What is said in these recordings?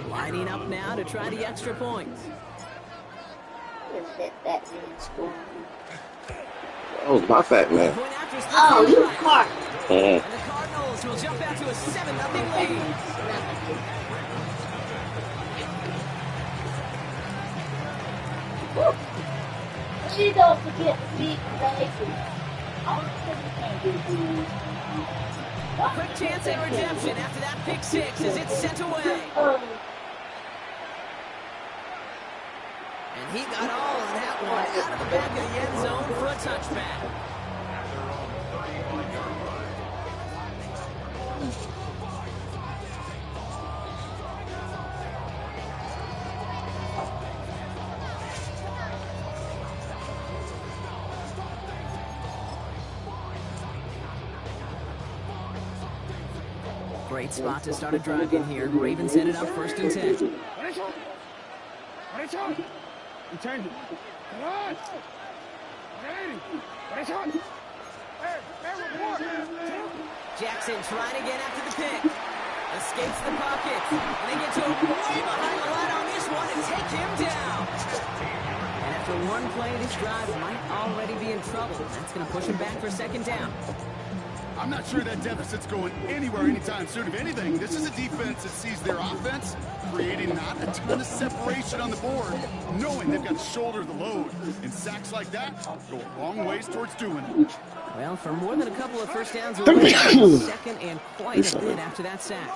Lining up now to try the extra point. That was my fat man. Oh, you fart. And the Cardinals will jump out to a 7-0 lead. Please don't forget to beat Quick chance at redemption after that pick six as it's sent away. And he got all on that one out of the back of the end zone for a touchback. Great spot to start a drive in here. Ravens headed up 1st and 10. Jackson trying again after the pick. Escapes the pocket. And they get to him way behind the line on this one and take him down. And after one play, this drive might already be in trouble. That's going to push him back for 2nd down. I'm not sure that deficit's going anywhere anytime soon. If anything, this is a defense that sees their offense creating not a ton of separation on the board, knowing they've got to shoulder the load. And sacks like that go a long ways towards doing it. Well, for more than a couple of first downs away, 2nd and quite a bit after that sack.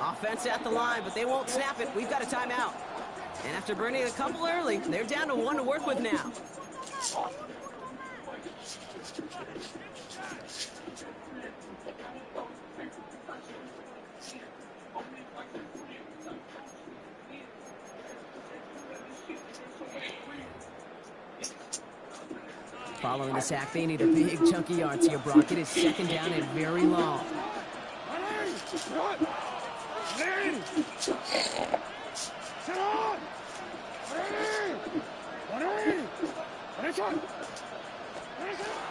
Offense at the line, but they won't snap it. We've got a timeout. And after burning a couple early, they're down to 1 to work with now. Following the sack, they need a big chunky yards here, Brock. It is 2nd down and very long.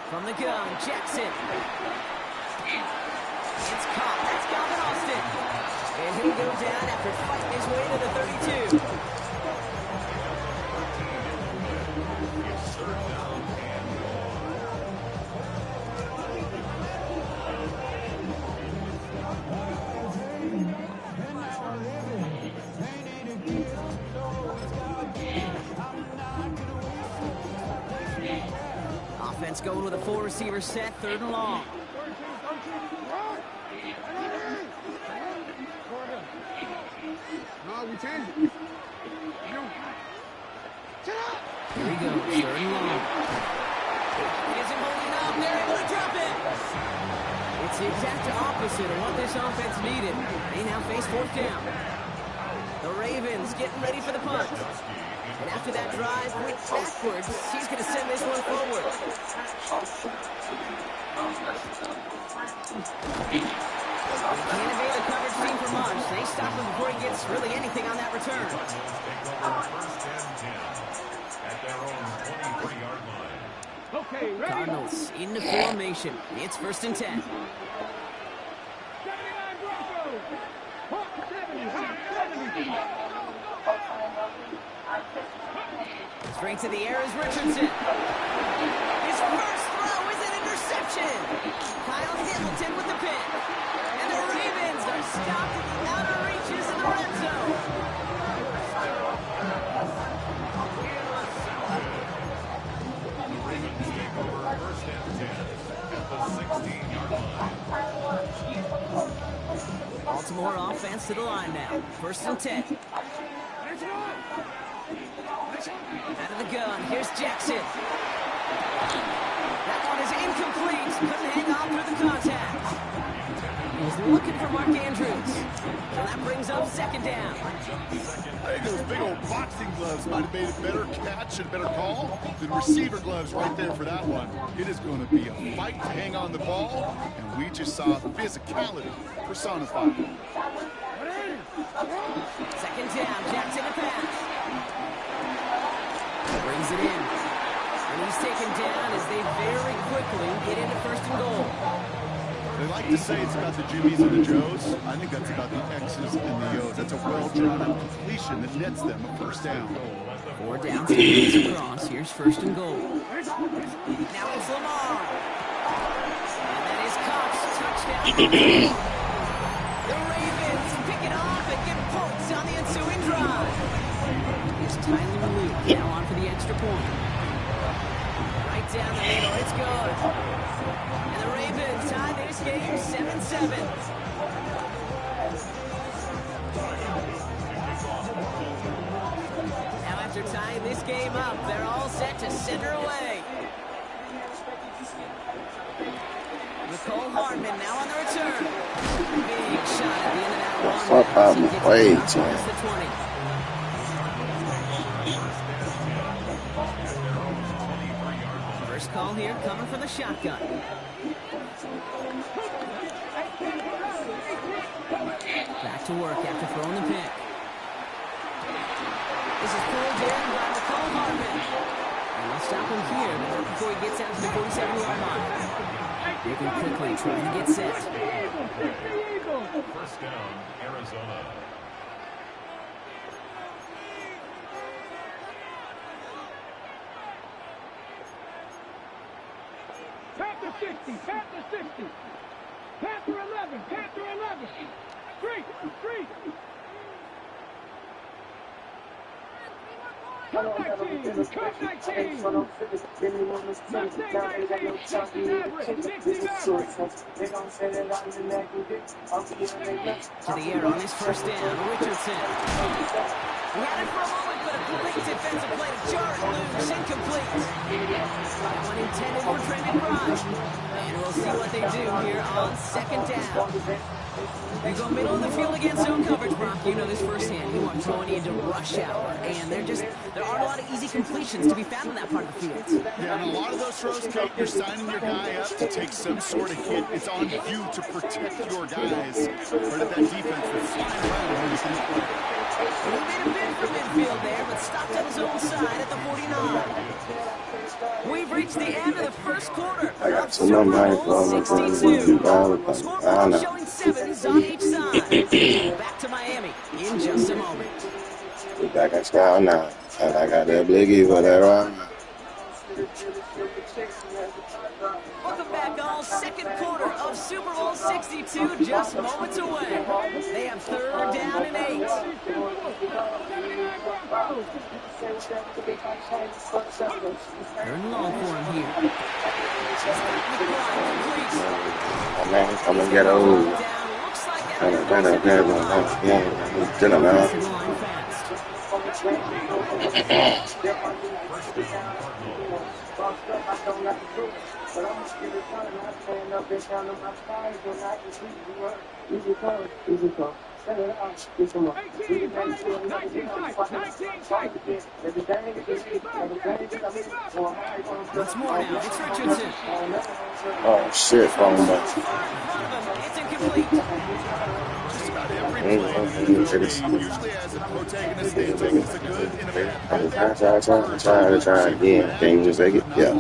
From the gun, Jackson. It's caught. That's Calvin Austin. And he'll go down after fighting his way to the 32. Offense going with a 4-receiver set, 3rd and long. Here he goes, 3rd and long. Isn't holding up, they're able to drop it. It's the exact opposite of what this offense needed. They now face 4th down. The Ravens getting ready for the punt. And after that drive went backwards, he's going to send this one forward. They can't evade the coverage team for much. They stop him before he gets really anything on that return. Cardinals into formation. It's 1st and 10. Straight to the air is Richardson. His first throw is an interception. Kyle Hamilton with the pick. And the Ravens are stopped at the outer reaches of the red zone. Baltimore offense to the line now. 1st and 10. Out of the gun, here's Jackson. That one is incomplete. Couldn't hang on through the contact. He's looking for Mark Andrews. So that brings up 2nd down. I think those big old boxing gloves might have made a better catch and a better call than receiver gloves right there for that one. It is going to be a fight to hang on the ball, and we just saw physicality personified. Second down, Jackson to pass. Brings it in. And he's taken down as they very quickly get into first and goal. They like to say it's about the Jimmies and the Joes. I think that's about the X's and the O's. That's a well-drawn-out completion that nets them a first down. 4 down, 2 minutes across. Here's first and goal. Now it's Lamar. And that is Cox. Touchdown. The Ravens pick it off and get points on the ensuing drive. Here's Tyler Luke now on for the extra point. Right down the middle. It's good. And the Ravens tie this game 7-7. Now after tying this game up, they're all set to center away. Nicole Hardman now on the return. Big shot at the end of that run. Fuck out my way, man. The 20. First call here coming from the shotgun. Back to work after throwing the pick. This is pulled in by Nicole Hardman. And they'll stop him here, but not before he gets out to the 47-yard line. Moving quickly, trying to get set. First down, Arizona. Panther 60, Panther 60. Panther 11, Panther 11. Three. Cut 19, cut 19. Mustang 19, 60 average, 60 average. To the air on his first down, Richardson. He had it for a moment, but a complete defensive play to jar it loose, incomplete. That one intended for Trendon Rush. And we'll see what they do here on second down. They go middle of the field against zone coverage, Brock. You know this firsthand. You are going into rush hour, and there aren't a lot of easy completions to be found in that part of the field. Yeah, and a lot of those throws, Kate, you're signing your guy up to take some sort of hit. It's on you to protect your guys. Part of that defense was flying around when you can play. He made a bid for midfield there, but stopped on his own side at the 49. We've reached the end of the first quarter. I got some of my phone. Scoreboard showing 7s on each side. Back to Miami in just a moment. We back in style now. And I got that bliggie for that run. Welcome back, all. Second quarter of Super Bowl 62 just moments away. They have third down and 8. Third and long for him here. Oh, man, come and get old. Once more now, it's Richardson. Oh, shit, phone back. It's incomplete. Just about every play usually has a protagonist they think is a good, innovative Try again. Can you just take it? Yeah.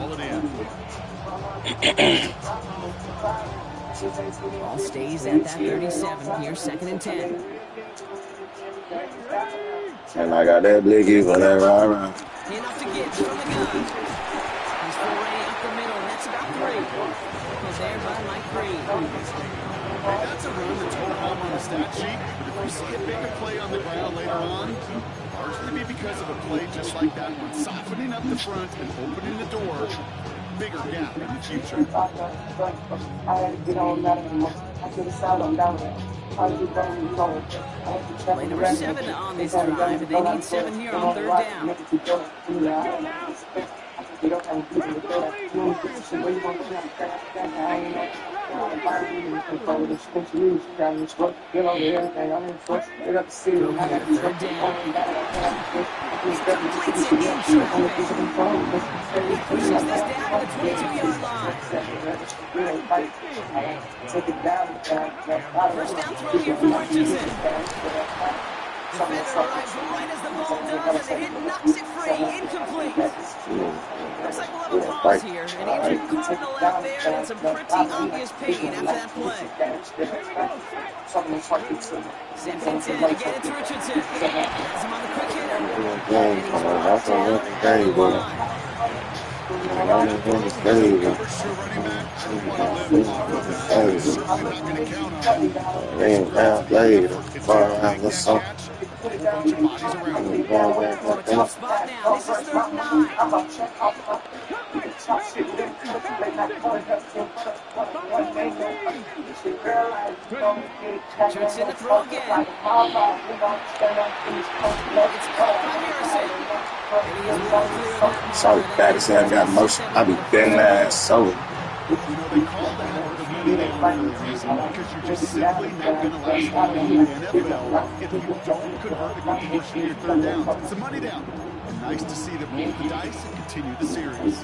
Ball stays at that 37 here, second and 10. And I got that bliggie for that ride. Enough to get from the gun. He's foraying up the middle, and that's about 3. Well, there by Mike Green. That's a run that's all home on the stat sheet, but if we see a bigger play on the ground later on, largely be because of a play just like that one, softening up the front and opening the door, bigger gap in the future. Play number 7 on this drive, and they need 7 here on third down. Third down. He completes it in traffic. He pushes this down to the 22-yard line. First down throw here from Richardson. Defender arrives right as the ball does, and the hit knocks it free. Incomplete. Looks like we'll have a pause here. An injured Cardinal out there and some pretty obvious pain after that play. Simpson's in to get it to Richardson. Has him on the quick hitter. And he's brought down at the line. Put a bunch of bodies around him. From a tough spot now. This is 3rd and 9. Richardson to throw again. It's caught by Harrison. And he is well clear of that. Sorry, bad as hell. I got motion. I be dead ass so. You know, they call that the meaning for a reason, because you're just simply not going to last long in the NFL if you don't convert a good portion of your 3rd downs. It's a money down. And nice to see them roll the dice and continue the series.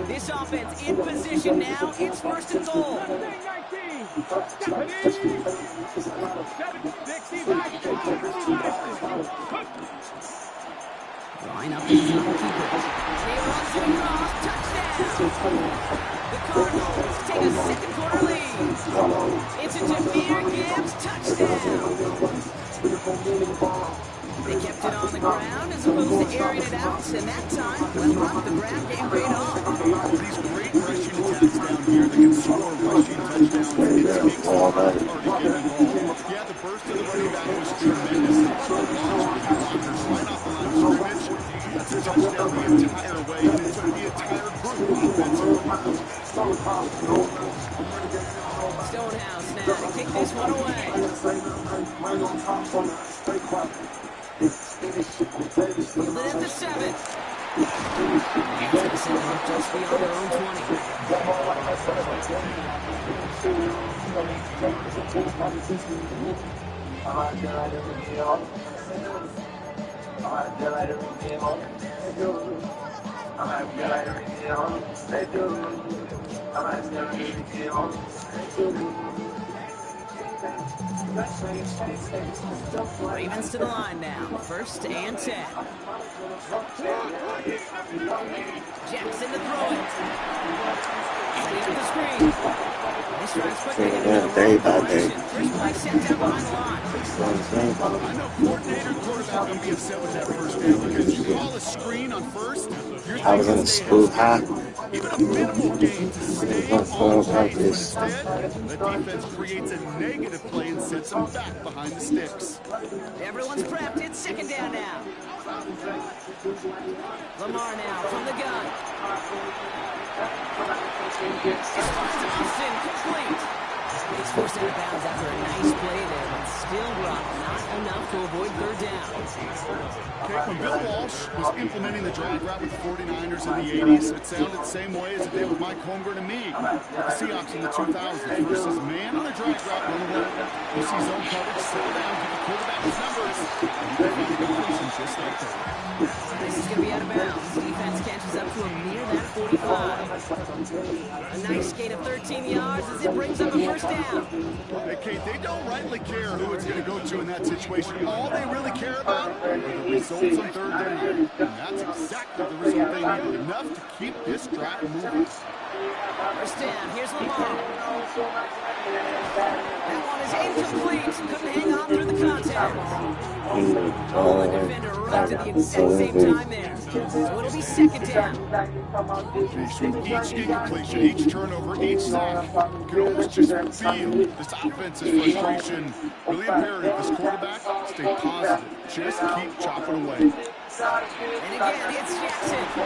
This offense in position now. It's 1st and goal. Line up the goalkeeper. He runs it across. Touchdown. The Cardinals take a 2nd quarter lead. It's a Jahmyr Gibbs touchdown. They kept it on the ground as opposed to airing it out, and that time, well, the ground game paid off. These great rushing attacks down here that can score rushing touchdowns. It takes a lot to get involved. Yeah, the burst of the running back was tremendous. The launch of the blockers right off the line of scrimmage. That's a touchdown the entire way, and it took the entire group offensively. Stonehouse now to kick this one away. Fielded at the 7. And to the center up just beyond their own 20. Ravens to the line now. 1st and 10. Jackson to throw it. Setting up the screen. This drive's quickly going to be the wrong direction. First play set down behind the line. I know coordinator and quarterback going to be upset with that first down because you call a screen on first. I was in a school high. Even a minimal gain to stay on pace, but instead, the defense creates a negative play and sets them back behind the sticks. Everyone's prepped. It's 2nd down now. Lamar now from the gun. Austin complete. He's forced out of bounds after a nice play there, but still not enough to avoid 3rd down. Okay, when Bill Walsh was implementing the drag route with the 49ers in the 80s, it sounded the same way as it did with Mike Holmgren and me with the Seahawks in the 2000s. Versus man on the drag route, you see zone coverage, settle down, give the quarterback his numbers, and you can find completion just like that. This is going to be out of bounds. Defense catches up to him near that 45. A nice skate of 13 yards as it brings up a 1st down. Hey, Kate, they don't rightly care who it's going to go to in that situation. All they really care about are the results on 3rd down. And that's exactly the result they needed, enough to keep this drive moving. 1st down. Here's Lamar. That one is incomplete. Couldn't hang on through the contact. Oh, the defender runs at the exact same time there. So it'll be 2nd down. Each incompletion, each turnover, each sack, you can almost just feel this offense's frustration. Really imperative, this quarterback, stay positive. Just keep chopping away. And again, it's Jackson. He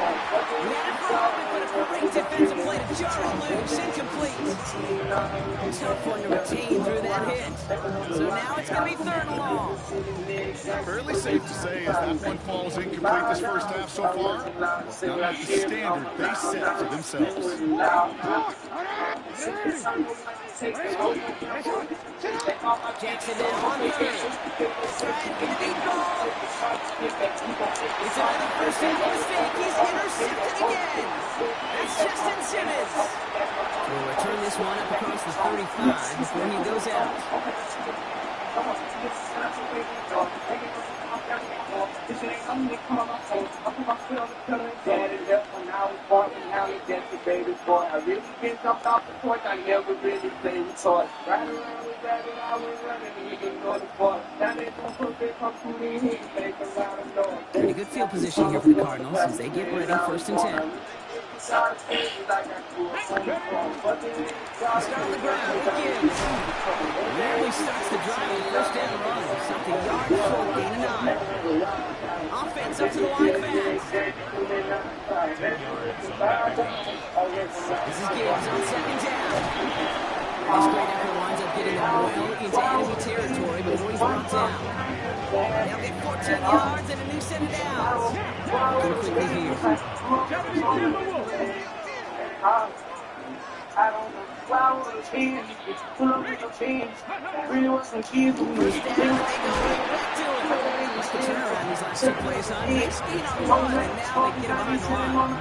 had it for open, but a great defensive play to jar it loose. Incomplete. Tough one to retain through that hit. So now it's going to be 3rd and long. Fairly safe to say as that one falls incomplete this first half so far. Well, not at the standard they set for themselves. Jackson now on 3rd. Trying for the deep ball. It's another first down mistake. He's intercepted again. That's Justin Simmons. We'll return this one up across the 35 before he goes out. I really been jumped off the porch. I never really played with toys. Right around with rabbit, I was running. We didn't know the part. Now they don't put their come to me. He make a lot of noise. Pretty good field position here for the Cardinals as they get ready 1st and 10. Start on the ground with Gibbs. Nearly starts the drive with 1st down run. Something yard short, gain of 9. Offense up to the line fast. This is Gibbs on 2nd down. Pretty straight effort winds up getting him well into enemy territory before he's brought down. They'll get 14 yards and a new set of downs. Quickly here. I don't know why I was a kid. Pull up with the kids. Really was some kids who was First down, they go right back to it. What's the turnaround these last 2 plays, huh? Big speed on 1, and now they get him behind the line.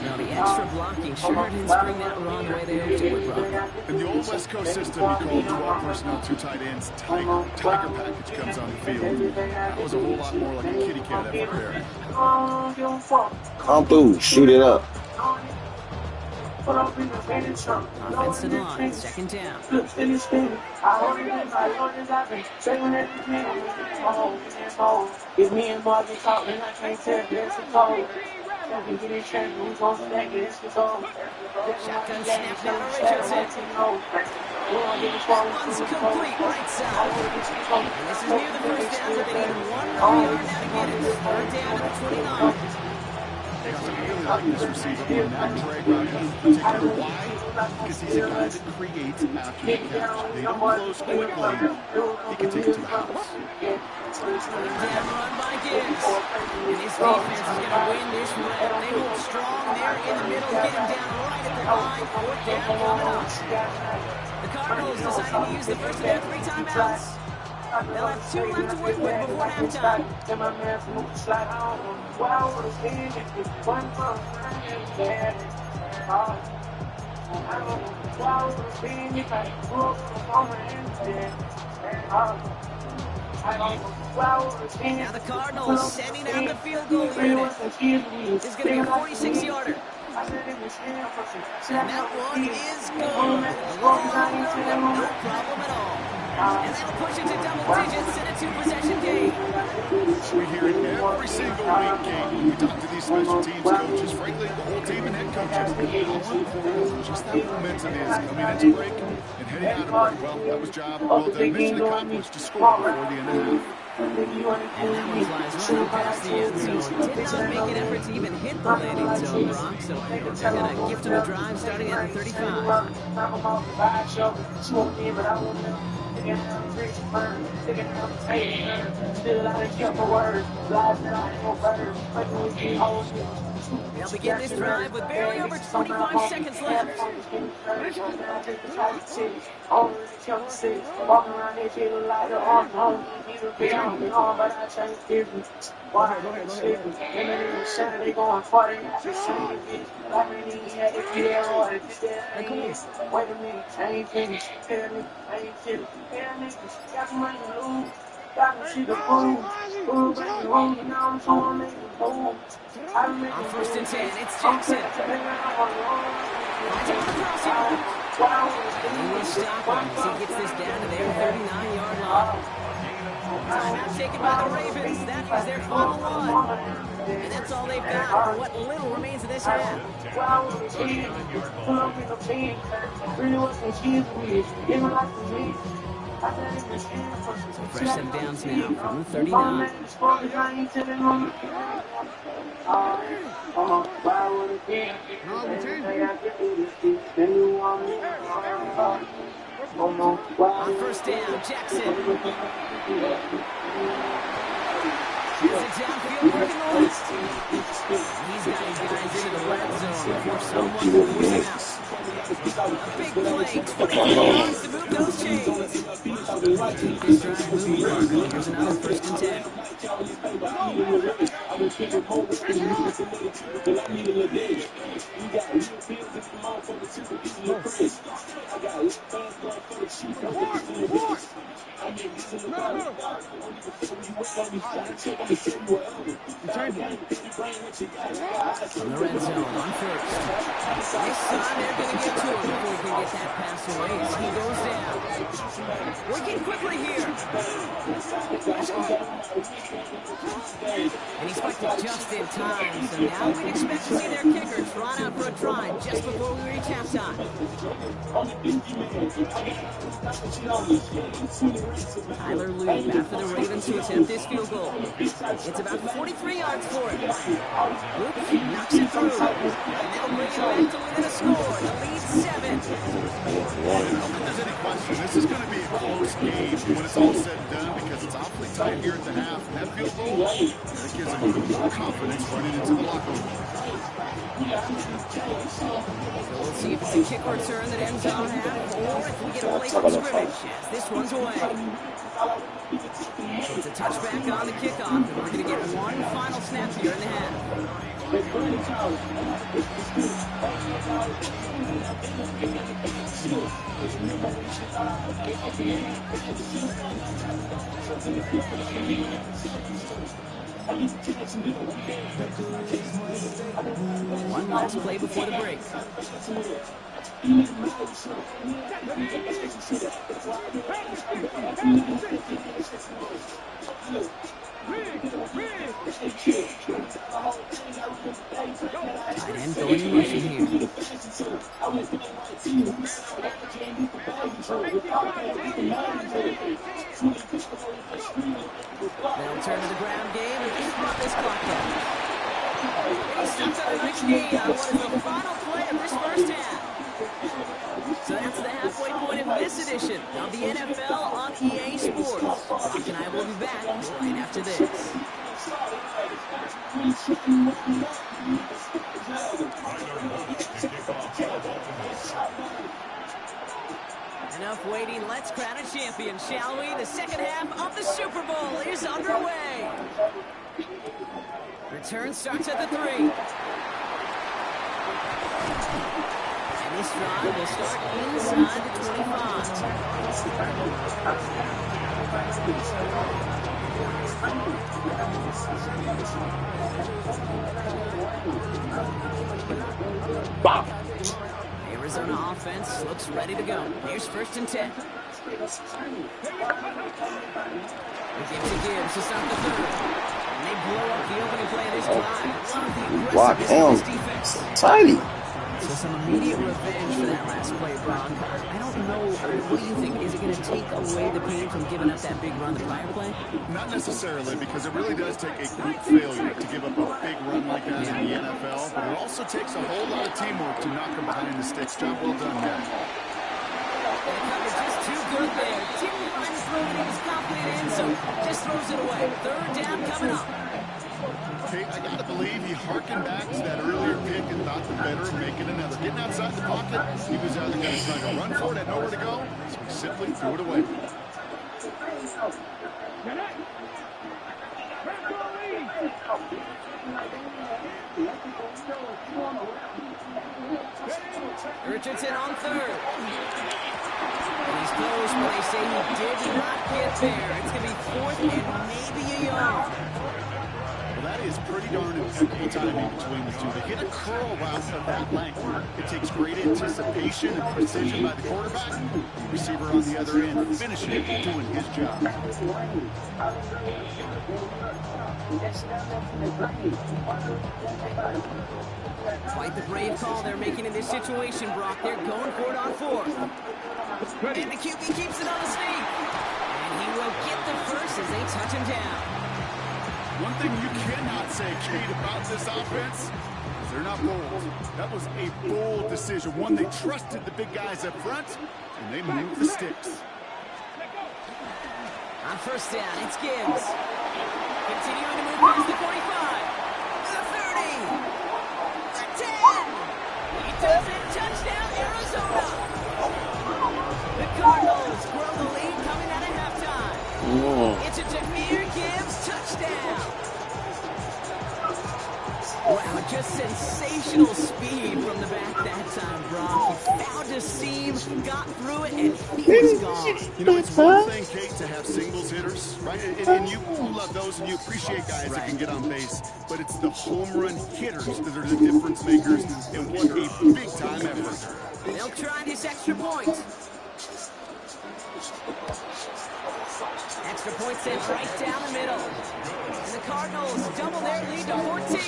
Now the extra blocking sure didn't spring that run the way they hoped it would, Brock. In the old West Coast system, we called 12 personnel, 2 tight ends, Tiger. Tiger package comes on the field. That was a whole lot more like a kitty cat effort there. Come through, shoot it up. Offensive line, 2nd down. Give me and Marvin talking, I can't tell this is all. Shotgun snap now to Richardson. That one's complete right side. And this is near the first down, but they need 1 more yard now to get it. 3rd down at the 29. I really like this receiver on that drag route in particular. Why? Because he's a guy that creates after the catch. They don't close quickly. He can take it to the house. Down run by Gibbs. And his defense is going to win this round. They hold strong there in the middle, get him down right at the line. 4th down coming up. The Cardinals deciding to use the first of their 3 timeouts. They'll have 2 left to work with before halftime. Now the Cardinals sending out the field goal unit. This is going to be a 46-yarder. And that one is good. No problem at all. And that'll push it to double digits in a 2-possession game. We hear it every single week, Kate, when we talk to these special teams coaches, frankly, the whole team and head coaches. How important just that momentum is coming into break and heading out of break. Well, that was job well done. Mission accomplished to score before the end of the half. And that one flies right past the end zone. Did not make an effort to even hit the landing zone, Brock. So they're going to gift him a drive starting at the 35. They'll begin this drive with barely over 25 seconds left. On 1st and 10, it's Jackson. Finds him on the crossing. He will stop him as he gets this down to their 39-yard line. Timeout taken by the Ravens. That is their final one. And that's all they've got for what little remains of this half. So fresh set of downs now from the 39. On first down, Jackson. Here's a downfield working the left. He's got his guys into the red zone before someone can force him out. A big play, 23 yards to move those chains. This drive moving forward. Here's another first and 10. From the red zone on first. This time they're going to get to him before he can get that pass away as he goes down. Working quickly here. And he's spiked it just in time. So now we expect to see their kicker trot out for a try just before we reach halftime. Tyler Loop after the Ravens to attempt this field goal. It's about 43 yards for him. Loop knocks it through. And they'll bring it back to within a score. The lead 7. I don't think there's any question. This is going to be a close game when it's all said and done because it's awfully tight here at the half. And that field goal, that gives them even more confidence running into the locker room. So we'll see if it's a kick return that ends on half, or if we get a play from scrimmage as this one's away. So it's a touchback on the kickoff, and we're going to get one final snap here in the half. One last play before the break. Tight end going in motion here. They'll turn to the ground game and just run this clock down. He steps on a nice gain on what is the final play of this first half. So that's the halfway point of this edition of the NFL on EA Sports. Rock and I will be back right after this. Enough waiting, let's crown a champion, shall we? The second half of the Super Bowl is underway. Return starts at the 3. And this drive will start inside the 25. Arizona offense looks ready to go. Here's first and 10. We give to Gibbs to start the third. And they blow up the opening play of this drive. Block him. Tidy. So some immediate revenge for that last play, Brock. I don't know. What do you think? Is it going to take away the pain from giving up that big run the prior play? Not necessarily, because it really does take a quick failure to give up a big run like that in the NFL. But it also takes a whole lot of teamwork to knock them behind the sticks. Job well done there. And the coverage just too good there. Didn't find the throw that he was confident in, so just throws it away. Third down coming up. Okay, I got to believe he harkened back to that earlier pick and thought the better of making another. Getting outside the pocket, he was either going to try to run for it, had nowhere to go, so he simply threw it away. Richardson on third. He's close, but they say he did not get there. It's going to be fourth and maybe a yard. That is pretty darn impeccable timing between the two. They hit a curl route of that length. It takes great anticipation and precision by the quarterback. The receiver on the other end finishing it, doing his job. Quite the brave call they're making in this situation, Brock. They're going for it on fourth. And the QB keeps it on the sneak. And he will get the first as they touch him down. One thing you cannot say, Kate, about this offense is They're not bold. That was a bold decision. One, they trusted the big guys up front, and they moved the sticks. On first down, it's Gibbs. Continuing to move past the 45. The 30. The 10. He does it. Touchdown, Arizona. The Cardinals grow the lead coming out of halftime. It's a Jahmyr Gibbs touchdown. Wow, just sensational speed from the back that time, Brock. He found a seam, got through it, and he was gone. You know, it's one thing, Kate, to have singles hitters, right? And you love those, and you appreciate guys that can get on base. But it's the home run hitters that are the difference makers, and what a big-time effort. They'll try this extra point. Extra point sent right down the middle. And the Cardinals double their lead to 14.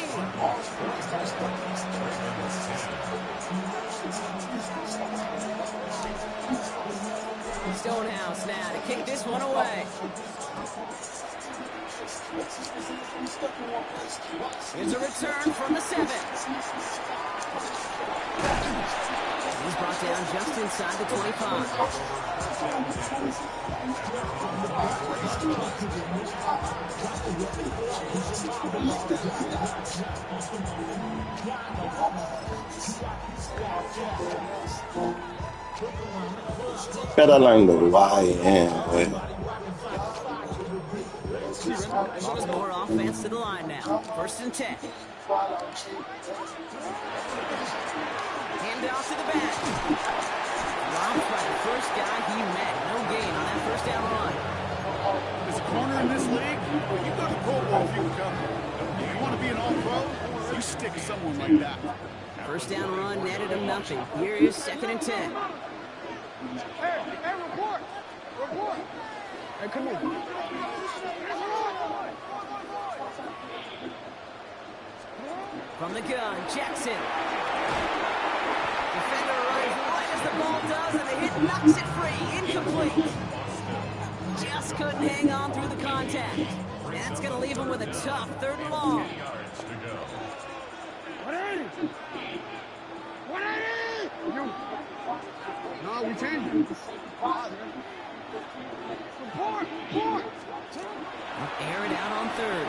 Stonehouse now to kick this one away. Here's a return from the 7. He's brought down just inside the 25. Better learn the YN, boy. More offense to the line now. First and 10. Hand off to the back. Robbed by the first guy he met. No gain on that first down run. As a corner in this league, well, you go to the Pro Bowl if you can come. If you want to be an all-pro, you stick to someone like that. First down run netted him nothing. Here is second and 10. Hey, report! Report! Hey, come on. From the gun, Jackson. Defender runs right as the ball does, and the hit knocks it free. Incomplete. Just couldn't hang on through the contact. And that's going to leave him with a tough 3rd and long. 180! 180! No, we changed it. Report! Air it out on 3rd.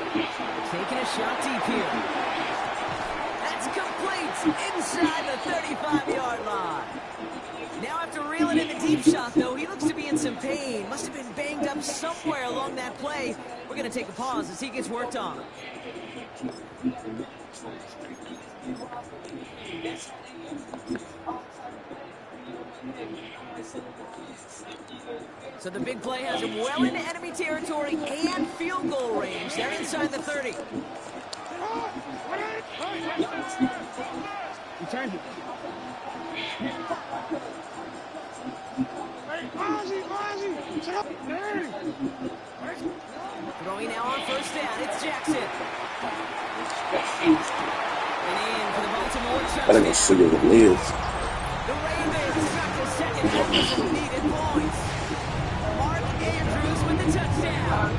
Taking a shot deep here. That's complete inside the 35-yard line. Now after reeling in the deep shot, though, he looks to be in some pain. Must have been banged up somewhere along that play. We're going to take a pause as he gets worked on. So the big play has him well into enemy territory and field goal range. They're inside the 30. We changed it. Throwing now on first down, it's Jackson. And in for the Baltimore I think touchdown. it's sugar with Liz. The Ravens got the second half of some needed points. Mark Andrews with the touchdown.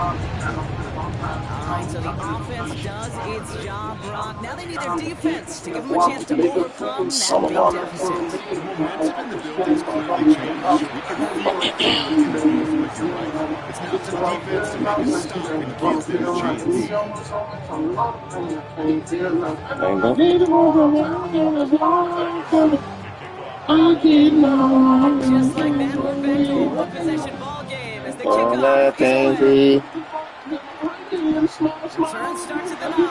All right, so the offense does its job, Brock. Now they need their defense to give them a chance to overcome that big deficit. The momentum in the building's clearly changed. We can feel it in the booth, but you're right. It's now to the defense to make a stop and give them a chance. Just like that, we're back to a one-possession ball game as the kickoff is away. Return starts at the 9.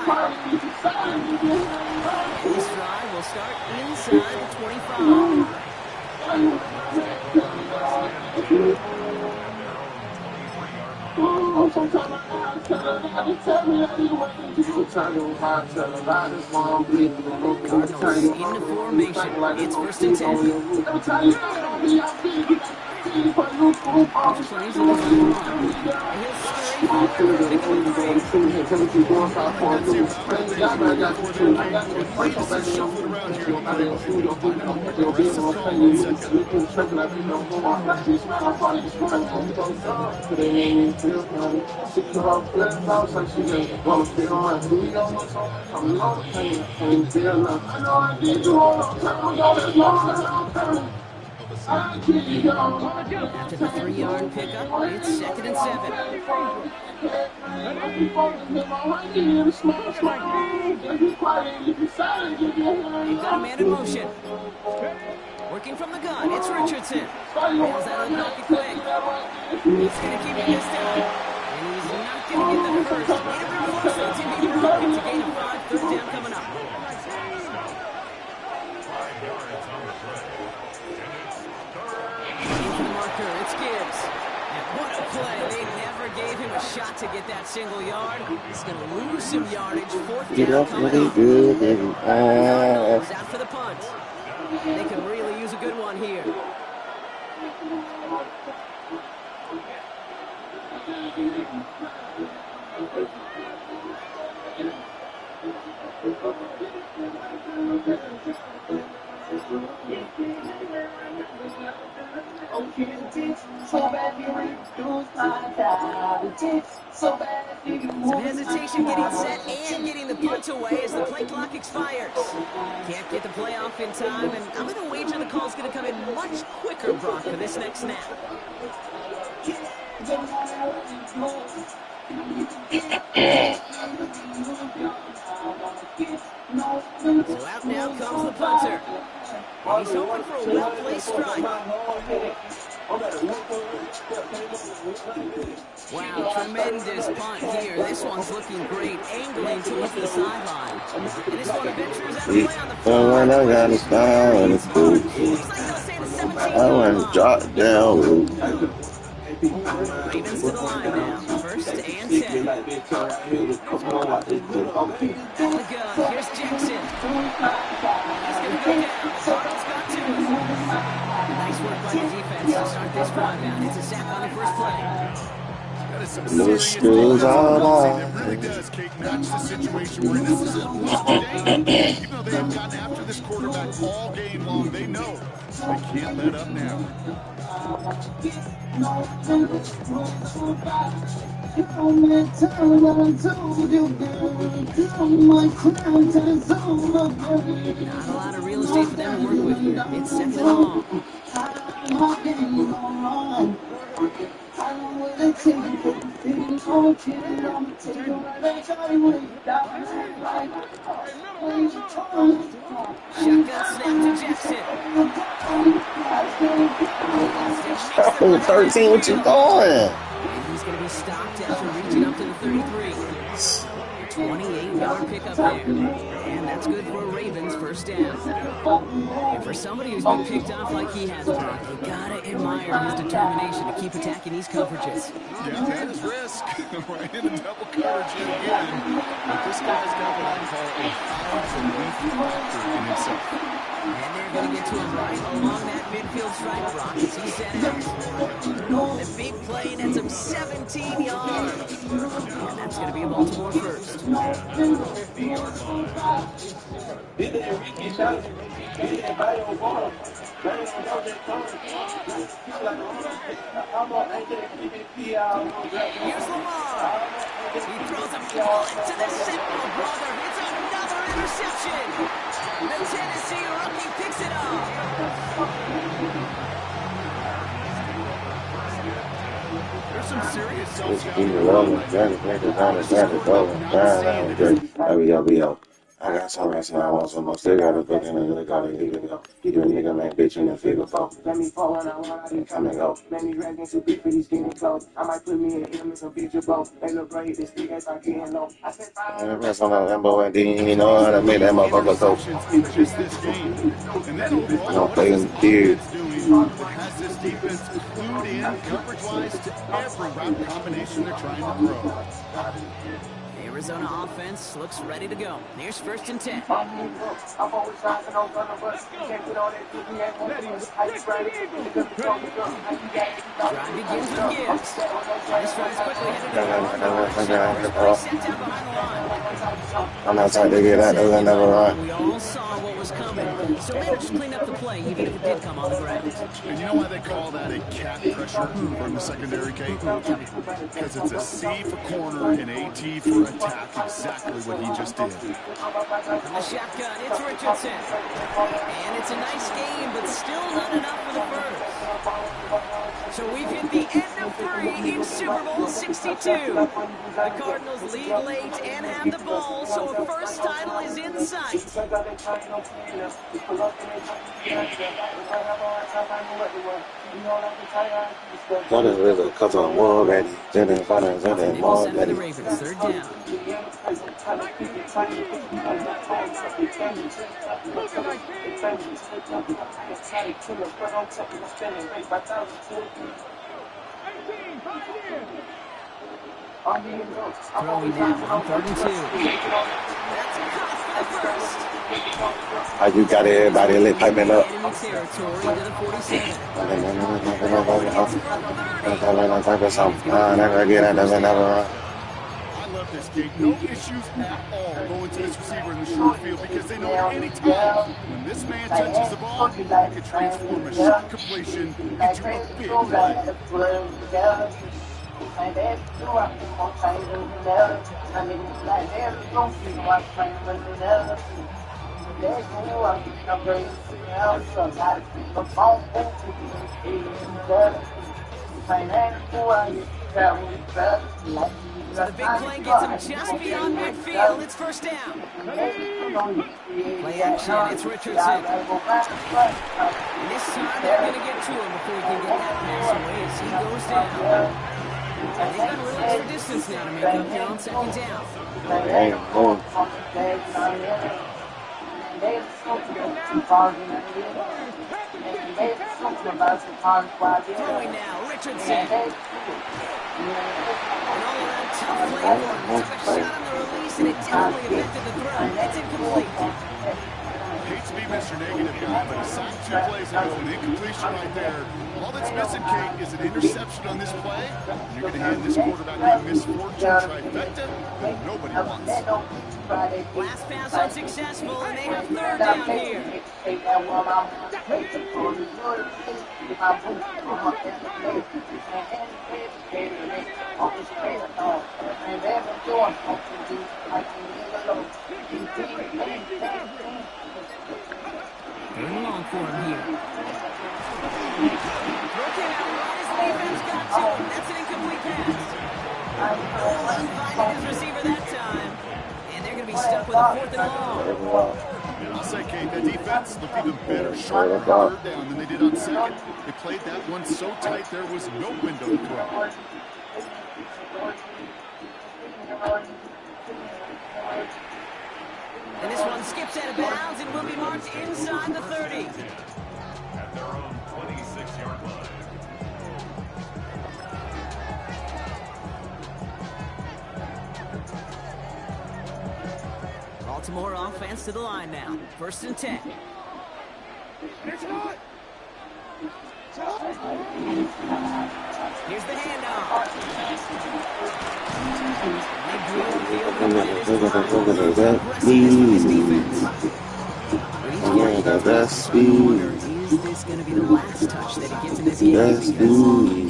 This drive will start inside the 25. Cardinals into formation. It's first and 10. Coach plays with his own run. And he'll scurry forward for a pick up of 3. Not too power things moving for their game. And Reeves is shuffled around here a little bit. Find a more aggressive call on second. After the 3-yard pickup, it's 2nd and 7. They've got a man in motion. Working from the gun, it's Richardson. Bails out of the pocket quick. He's going to keep this down. And he's not going to get the first. Andrew forces him to be broken to gain a 5. 3rd down coming up. 5 yards on the play. And it's third. Into the marker, it's Gibbs. And what a play. They never gave him a shot to get that single yard. He's going to lose some yardage. 4th Get down up coming really up. good, baby. Goes out for the punt. They could really use a good one here. Some hesitation getting set and getting the punt away as the play clock expires. Can't get the play off in time, and I'm going to wager the call's going to come in much quicker, Brock, for this next snap. So out now comes the punter. And he's hoping for a well-placed strike. Wow, tremendous punt here. This one's looking great, angling towards the sideline. And this one adventurers out of play on the When I got a style and it's cool. Looks like they'll say the 17. I want to drop down. Ravens to the line now. 1st and 10. At the gun, here's Jackson. He's going to go down. Cardinals got to him. Nice work by the defense to start this drive out. It's a sack on the first play. That is some No serious screws defense. on It really does, Kate, match the situation we're in. This is a losing day. Even though they have gotten after this quarterback all game long, they know they can't let up now. Not a lot of real estate for them to work with here. It's 2nd and long. Shotgun snap to Jackson. Oh, 13, what you going? And he's going to be stopped after reaching up to the 33. 28-yard pickup there. And that's good for Ravens 1st down. And for somebody who's been picked off like he has, Brock, you gotta admire his determination to keep attacking these coverages. Yeah, at his risk. We're in a double coverage yet again. But this guy's got what I call a powerful factor in himself. And they're going to get to him right along that midfield strike, Brock, as he set out. The big play nets him 17 yards. And that's going to be a Baltimore first. Here's Lamar. He throws a bullet to the Seminole brother. It's another interception. The Tennessee rookie picks it up. There's some serious Let's self-doubt. keep it rolling. I got some rest and I want some more. Still got a fucking nigga, got a nigga. He do a nigga man bitch in the figure phone. Let me fall on that one. Come and go. Let me drag into big for these skinny clothes. I might put me in him in some feature boat. They look great, this big ass I getting low. I said, And the rest on that Lambo and then you know how to make that motherfucker go. Interceptions in just this game. And then overall, Don't play in the what's beard. this defense doing? Has this defense clued in coverage-wise to every route combination they're trying to throw? Arizona offense looks ready to go. Here's 1st and 10. I'm always trying to know the bus. Can't get on that TV and how you grind it. Drive begins with Gibbs. This drive's quickly headed to the Cardinals. Set down behind the line. I'm not trying to get out there and never run. We all saw what was coming, so managed to clean up the play, even if it did come on the ground. And you know why they call that a cat pressure from the secondary, Kate? Because it's a C for corner and AT for attack, exactly what he just did. From the shotgun, it's Richardson. And it's a nice game, but still not enough for the first. So we've hit the end of 3 in Super Bowl 62. The Cardinals lead late and have the ball, so a first title is in sight. That is really because of more already. Didn't find it, didn't more Set for the already. Ravens, 3rd down. Throwing now on 3rd and 2. That's enough for the first. How you got everybody lit piping up? Enemy territory to the 47. Never get out, doesn't never run. I love this game. No issues at all going to this receiver in the short field because they know at any time when this man touches the ball, he can transform a short completion into a big play. So the big play gets him just beyond midfield. It's 1st down. Play action. It's Richardson. And this time they're going to get to him before he can get that pass away as he goes down. And they've got a little extra distance now to make up here on 2nd down. Throwing now, Richardson. And all around tough play for him. Took a shot on the release and it definitely affected the throw. It's incomplete. Hate to be Mr. Negative guy, but a sack 2 plays ago, an incompletion right there. All that's missing, Kate, is an interception on this play. And you're going to hand this quarterback a misfortune trifecta that nobody wants. Last pass unsuccessful, and they have 3rd down here. Third and long for him here. Looking out what his defense got to him. That's an incomplete pass. Finding his receiver that time. And they're going to be stuck with a 4th and long. I'll say, Kate, that defense looked even better short of 3rd down than they did on 2nd. They played that one so tight there was no window to throw. And this one skips out of bounds and will be marked inside the 30. At their own 26-yard line. Baltimore offense to the line now. 1st and 10. Here's the handoff. Is this going to be the last touch that he gets in this game? Because it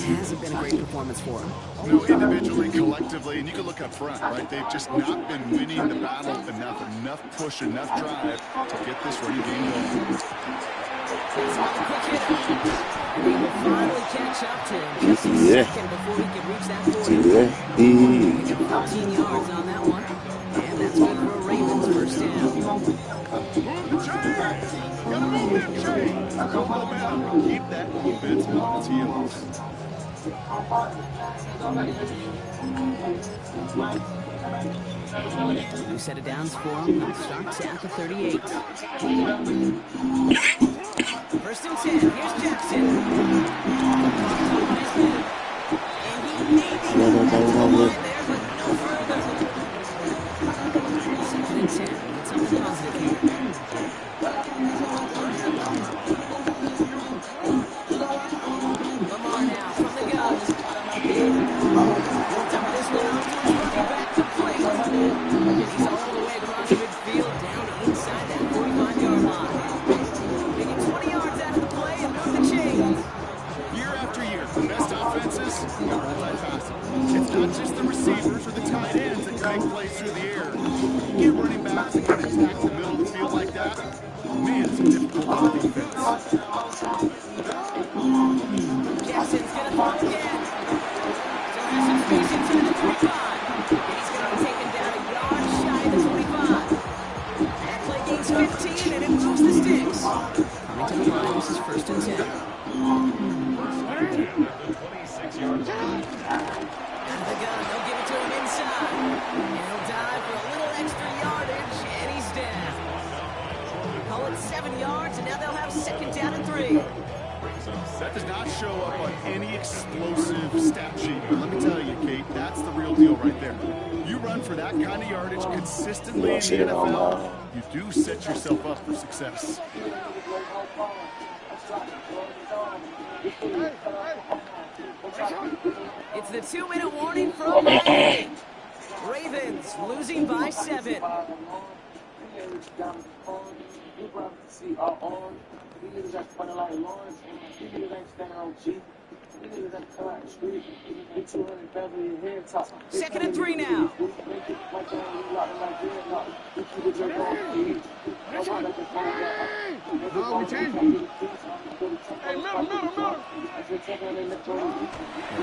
hasn't been a great performance for him. You know, individually, collectively, and you can look up front, right? They've just not been winning the battle enough push, enough drive to get this running game going. He's on the quick hit. And he will finally catch up to him just a second before he can reach that 40. He got 14 yards on that one. And that's good for a Ravens 1st down. Gotta move them chains. Go momentum. Keep that offense on its heels. New set of downs for him. Starts at the 38. 1st and 10. Here's Jackson. And he may be able to line there, but no further. This is 1st and 10. Out of the gun, they'll give it to him inside. And he'll dive for a little extra yardage, and he's down. Call it 7 yards, and now they'll have 2nd down and 3. That does not show up on any explosive stat sheet. But let me tell you, Kate, that's the real deal right there. You run for that kind of yardage consistently in the NFL, you do set yourself up for success. It's the 2-minute warning from Miami. Ravens losing by 7. Second and 3 now.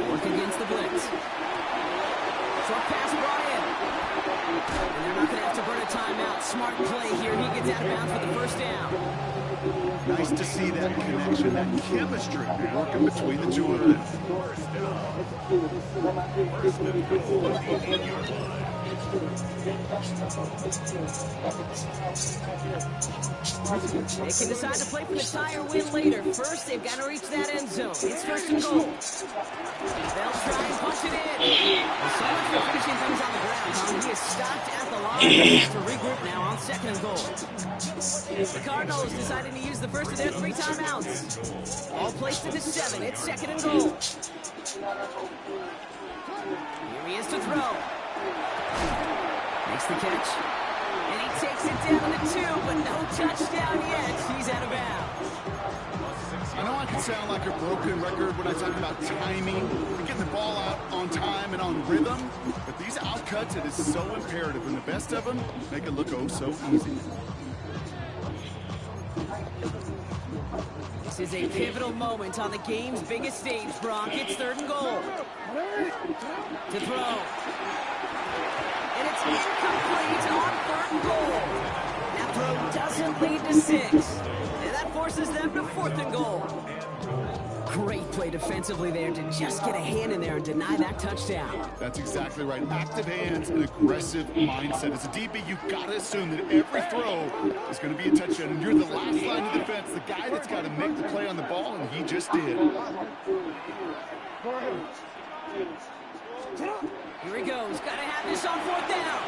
Work against the blitz. Short pass brought in. And they're not going to have to burn a timeout. Smart play here. He gets out of bounds for the 1st down. Nice to see that connection, that chemistry working between the two of them. They can decide to play for the tie or win later. First, they've got to reach that end zone. It's 1st and goal. They'll try and punch it in. Well, so much for finishing things on the ground. He is stopped at the line. They have to regroup now on 2nd and goal. The Cardinals deciding to use the first of their 3 timeouts. All placed into 7. It's 2nd and goal. Here he is to throw. Makes the catch. And he takes it down to 2, but no touchdown yet. He's out of bounds. I know I can sound like a broken record when I talk about timing and getting the ball out on time and on rhythm, but these outcuts, it is so imperative, and the best of them make it look oh so easy. This is a pivotal moment on the game's biggest stage, Brock. It's 3rd and goal. To throw. And it's incomplete on 3rd and goal. That throw doesn't lead to 6. And that forces them to 4th and goal. Great play defensively there to just get a hand in there and deny that touchdown. That's exactly right. Active hands and aggressive mindset. As a DB, you've got to assume that every throw is going to be a touchdown. And you're the last line of defense, the guy that's got to make the play on the ball, and he just did. Here he goes. Got to have this on 4th down.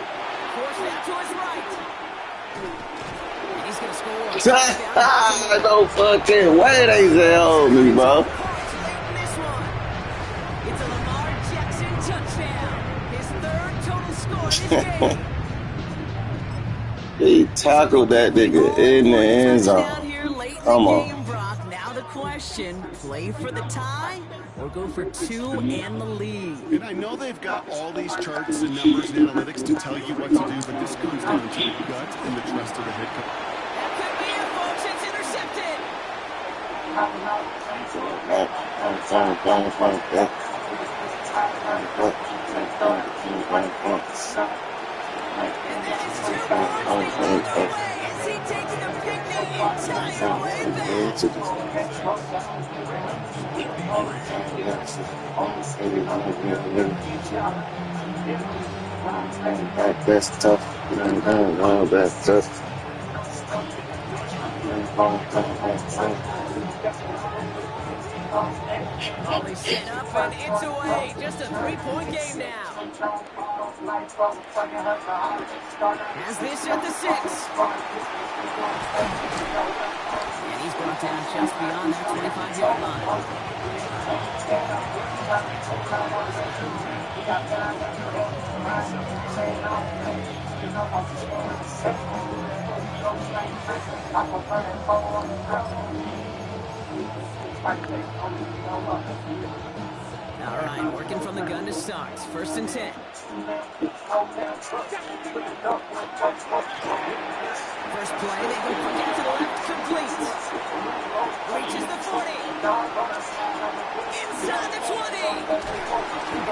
Forced out to his right. And he's going to score. No fucking way they held me, bro. This one. It's a Lamar Jackson touchdown. His 3rd total score in this game. He tackled that nigga in the end zone. Come on. Brock. Now the question, play for the tie or go for 2 and the lead? And I know they've got all these charts and numbers and analytics to tell you what to do, but this comes down to your gut and the trust of the head coach. That could be it, folks. It's intercepted. And then it's 2 points. Is he taking a picnic entire way back? That's tough. That's tough. Already set up and it's away. Just a 3-point game now. Has this at the 6. And he's brought down just beyond that 25-yard line. All right, working from the gun to start. 1st and 10. First play, they go quick out to the left, complete. Reaches the 40. Inside the 20.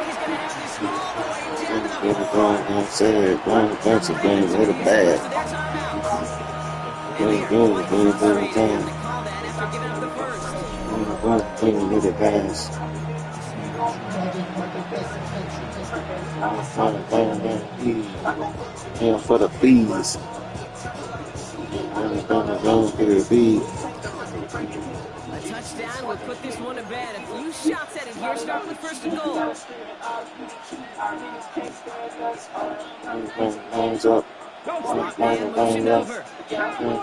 He's going to have this all the way down to the 4. And they are going to call that after giving up the Look at dance. Yeah, for the fees. A touchdown would put this one to bed. A few shots at it here, starting with first and goal. Hands up. Slot man motion over.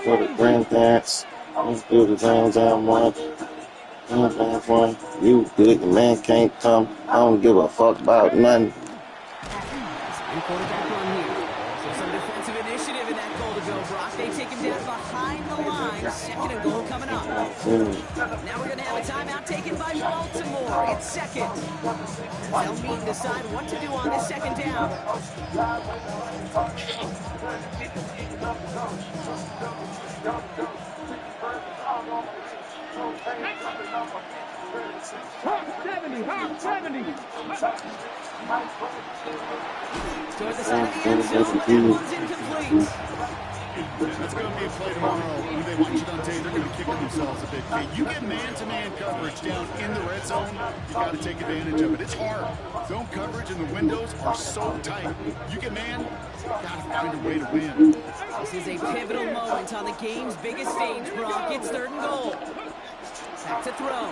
For the grand dance. Let's do the down one. One. You good, the man can't come. I don't give a fuck about nothing. Same quarterback on here. So some defensive initiative in that goal to go, Brock. They take him down behind the line. Second and goal coming up. Now we're going to have a timeout taken by Baltimore. It's second. They'll meet and decide what to do on this second down. 70. Toward the side of the end zone. That one's incomplete. That's going to be a play tomorrow. When they watch it on tape, they're going to be kicking themselves a bit. Hey, you get man-to-man coverage down in the red zone, you got to take advantage of it. It's hard. Zone coverage and the windows are so tight. You get man, you got to find a way to win. This is a pivotal moment on the game's biggest stage, Brock. It's third and goal. Back to throw.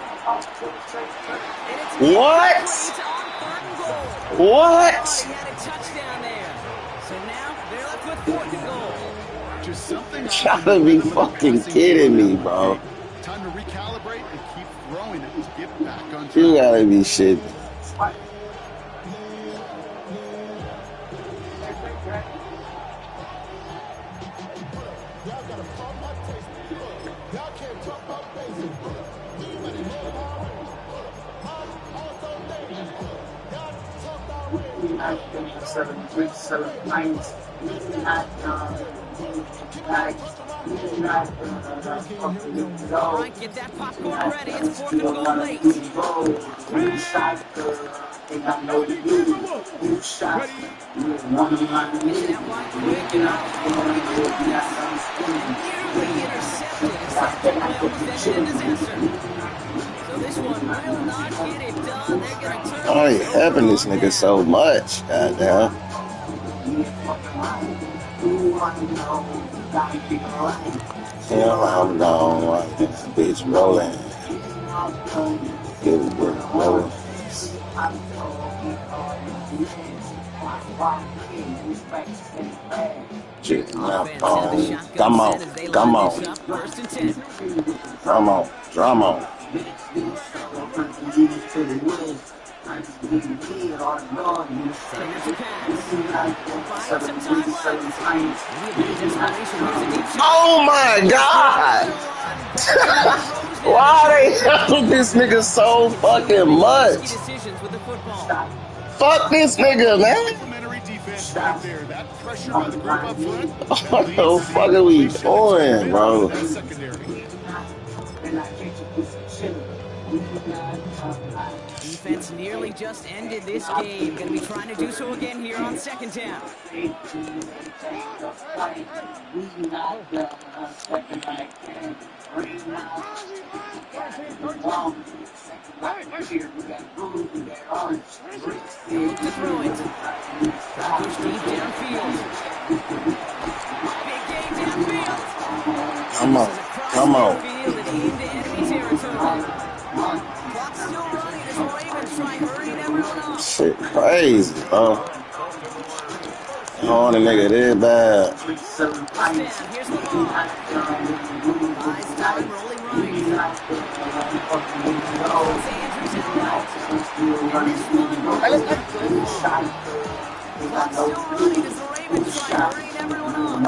What? It's on third and goal. What? They had a touchdown there. So now they're left with fourth and goal. Just something. You gotta be fucking kidding me, bro. Time to recalibrate and keep throwing it to get back on track. You gotta be shitting. All right, get that popcorn ready. It's fourth and goal late. Getting out wide quick and out. Nearly intercepted. A second play almost ended in disaster. So this one will not get it done. They're going to turn. I ain't helping this nigga so much, goddamn. Hell, I'm gone. Right there, bitch rolling. Get it rolling. Chicken up. Come on. Come on. First and 10. Come on. Drum on. Oh my God! Why they helping this nigga so fucking much? Fuck this nigga, man! Defense right there. That pressure by the group up front. What the fuck are we doing, bro? That's secondary. Defense nearly just ended this game. Going to be trying to do so again here on second down. They look to throw it. Push deep downfield. Big game downfield. Come on. Come on. Field and into enemy territory. Clock's still running as the Ravens try hurrying everyone up. Shit crazy, bro. Oh, the nigga did bad. Here's the ball. Buys time, rolling right. Andrews in right. And this one, clock's still running as the Ravens try hurrying everyone up.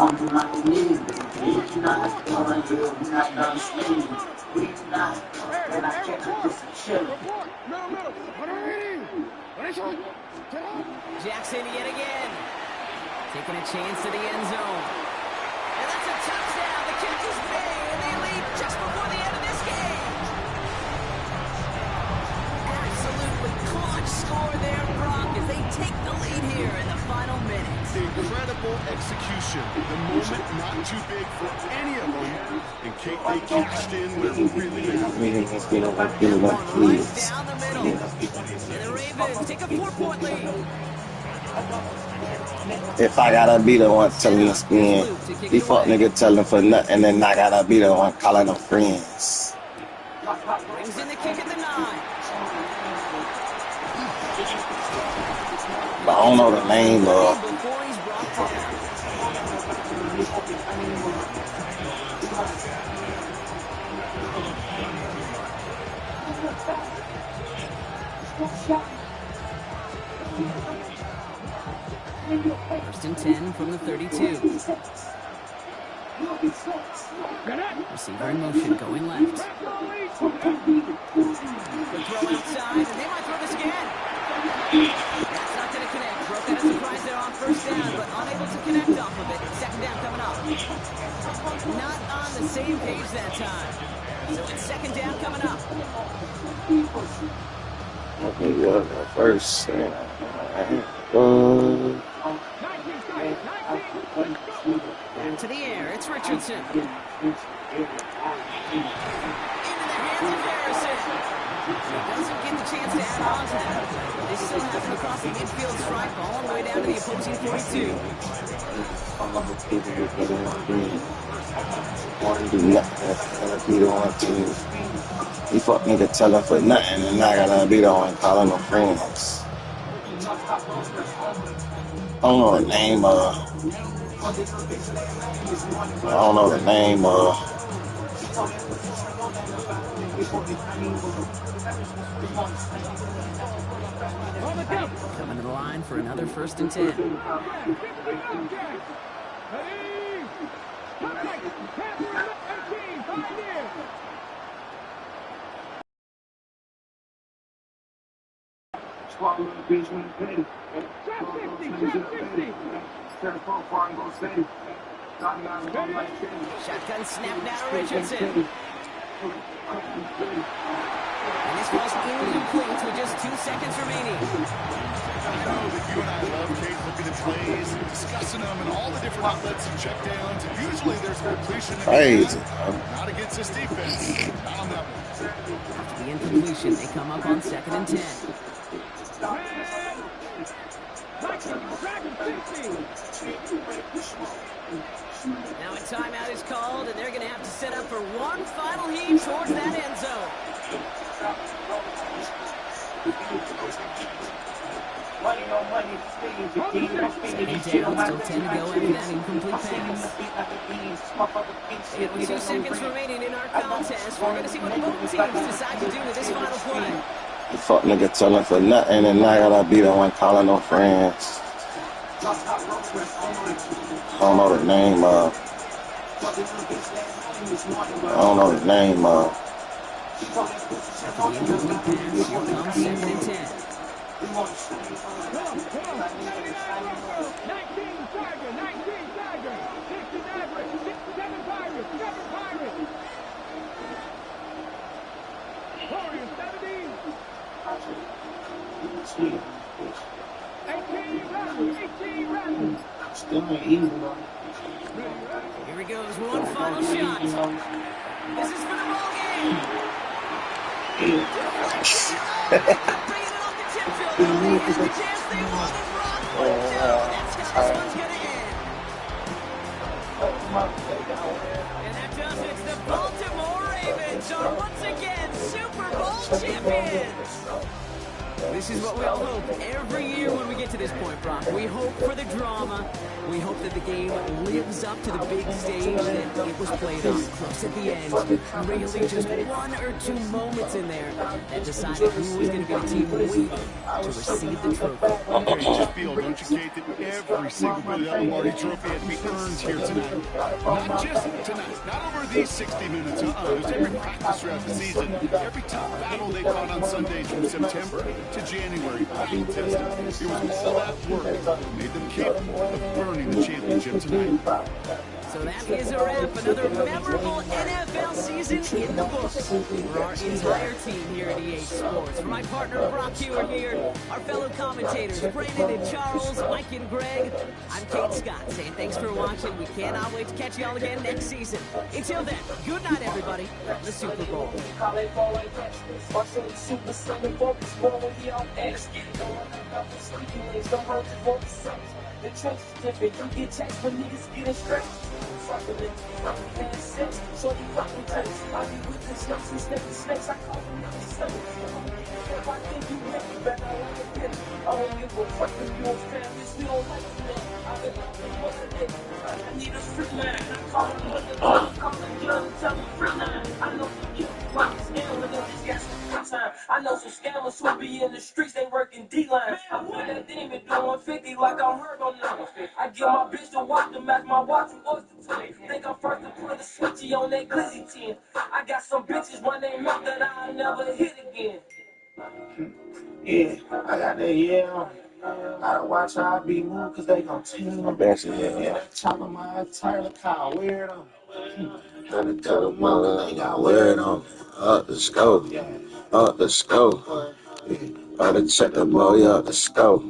Jackson yet again. Taking a chance to the end zone. And that's a touchdown. The catch is made, and they lead just before the end of this game. Absolutely clutch score there, Brock, as they take the lead here in the final minutes. Incredible execution. The moment not too big for any of them. And Kate, they cashed in when it really mattered. Right down the middle. And the Ravens take a 4-point lead. If I gotta be the one telling the spin, he fuck nigga telling for nothing, and I gotta be the one calling them friends. Brings in the kick at the 9. But I don't know the name of. Before he's brought down. First and 10 from the 32. Receiver in motion, going left. Throw outside, and they might throw this again. That's not going to connect. Broke out a surprise there on first down, but unable to connect off of it. Second down coming up. Not on the same page that time. So it's second down coming up. Okay, yeah, first. Back to the air, it's Richardson. Into the hands of Harrison. He doesn't get the chance to add on to that. They still have him across the midfield stripe all the way down to the opposing 42. He fuck nigga telling for nothing, and I gotta be the one calling them friends. I don't know the name of. I don't know the name of. Coming to the line for another first and 10. Shotgun snap now to Richardson. And this ball's incomplete with just 2 seconds remaining. I know that you and I love Kate looking at plays, discussing them, and all the different outlets and checkdowns. And usually there's a completion. Crazy. Not against this defense. Not on that one. After the incompletion, they come up on second and 10. Now a timeout is called, and they're going to have to set up for one final heave towards that end zone. Second down, still 10 to go after that incomplete pass. And with 2 seconds remaining in our contest, we're going to see what both teams decide to do with this final play. The fuck nigga telling for nothing, and I gotta be the one calling them friends. I don't know the name of. I don't know the name of. After the incomplete pass, here comes second and 10. 19 Tiger, 69 7 Pirates, 7 Pirates. Warriors 17. 18 Rebels. Here he goes, one final shot. This is for the ball game. Bringing it off the tip field. They had the chance they wanted. Rock for two. That's how this one's going to end. And that does it. The Baltimore Ravens are once again Super Bowl champions. This is what we all hope every year when we get to this point, Brock. We hope for the drama. We hope that the game lives up to the big stage that it was played on. Close at the end, really just 1 or 2 moments in there that decided who was going to be the team waiting to receive the trophy. You just feel, don't you, Kate, that every single bit of that Lombardi trophy had to be earned here tonight. Not just tonight, not over these 60 minutes. It was every practice throughout the season, every tough battle they fought on Sundays from September to January, being tested. It was all that work that made them capable of earning the championship tonight. So that is a wrap. Another memorable NFL season in the books for our entire team here at EA Sports. For my partner Brock Hewer here, our fellow commentators Brandon and Charles, Mike and Greg, I'm Kate Scott saying thanks for watching. We cannot wait to catch y'all again next season. Until then, good night everybody. The Super Bowl. The trench is different. You get checks when niggas getting stretched. Fucking it. Had sex, so you fucking touch. I be with the snakes and snakes. I call them niggas snakes. If I think you really better, I like a pit. I don't give a fuck if you on families. We don't like them, man. I've been out there once a day. I need a free line. I call them with the call them young, tell them free line. I know some you like scammers that just got some free time. I know some scammers who be in the streets, they working D-line. I put that demon doing 50 like I'm hurt on them. I give my bitch to watch to match my watch from Oyster Twin. Think I'm first to put a switchy on that glizzy 10. I got some bitches when they melt that I'll never hit again. Yeah, I got that, yeah. Gotta watch how I be moved, cause they gon' tell I'm bashing it. yeah, chopping my Tyler car, weird on. Gotta tell them mother they got word on me. Up the scope. Yeah. Up the scope. Gotta check the boy up the scope.